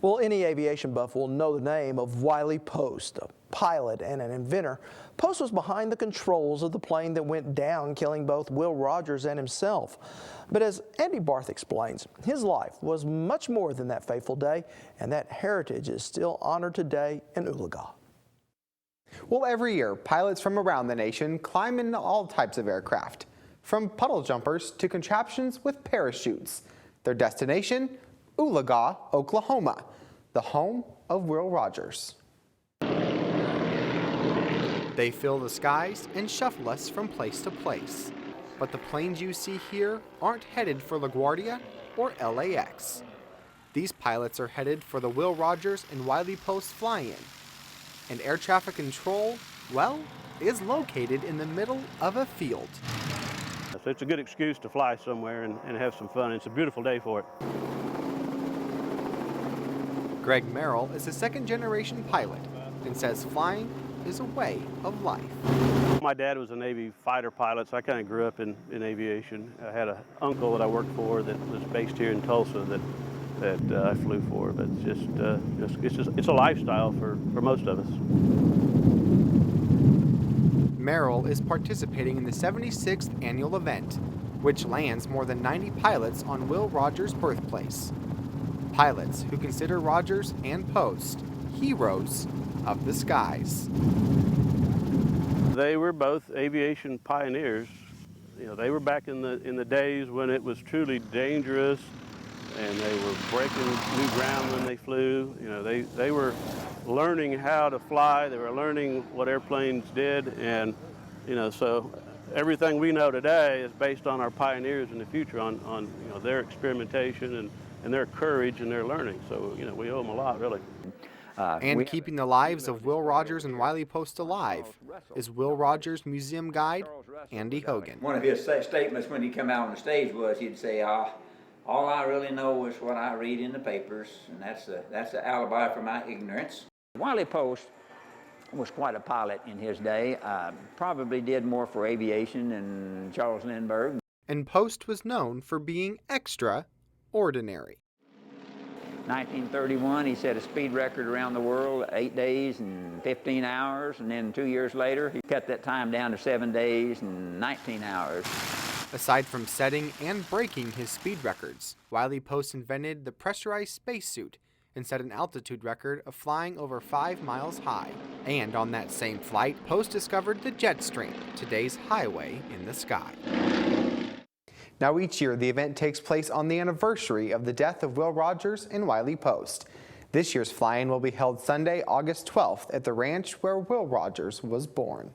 Well, any aviation buff will know the name of Wiley Post, a pilot and an inventor. Post was behind the controls of the plane that went down, killing both Will Rogers and himself. But as Andy Barth explains, his life was much more than that fateful day, and that heritage is still honored today in Oologah. Well, every year, pilots from around the nation climb into all types of aircraft, from puddle jumpers to contraptions with parachutes. Their destination? Oologah, Oklahoma, the home of Will Rogers. They fill the skies and shuffle us from place to place. But the planes you see here aren't headed for LaGuardia or LAX. These pilots are headed for the Will Rogers and Wiley Post fly-in. And air traffic control, well, is located in the middle of a field. So it's a good excuse to fly somewhere and have some fun. It's a beautiful day for it. Greg Merrill is a second-generation pilot and says flying is a way of life. My dad was a Navy fighter pilot, so I kind of grew up in aviation. I had an uncle that I worked for that was based here in Tulsa that I flew for, but it's a lifestyle for most of us. Merrill is participating in the 76th annual event, which lands more than 90 pilots on Will Rogers' birthplace. Pilots who consider Rogers and Post heroes of the skies. They were both aviation pioneers. You know, they were back in the days when it was truly dangerous, and they were breaking new ground when they flew. You know, they were learning how to fly. They were learning what airplanes did, and you know, so everything we know today is based on our pioneers in the future, on you know, their experimentation and their courage and their learning. So you know, we owe them a lot, really. And keeping the lives of Will Rogers and Wiley Post alive is Will Rogers Museum guide Andy Hogan. One of his statements when he came out on the stage was he'd say, all I really know is what I read in the papers, and that's the alibi for my ignorance. Wiley Post was quite a pilot in his day, probably did more for aviation than Charles Lindbergh. And Post was known for being extraordinary. 1931, he set a speed record around the world, 8 days and 15 hours, and then 2 years later, he cut that time down to 7 days and 19 hours. Aside from setting and breaking his speed records, Wiley Post invented the pressurized spacesuit and set an altitude record of flying over 5 miles high. And on that same flight, Post discovered the jet stream, today's highway in the sky. Now each year, the event takes place on the anniversary of the death of Will Rogers and Wiley Post. This year's fly-in will be held Sunday, August 12th at the ranch where Will Rogers was born.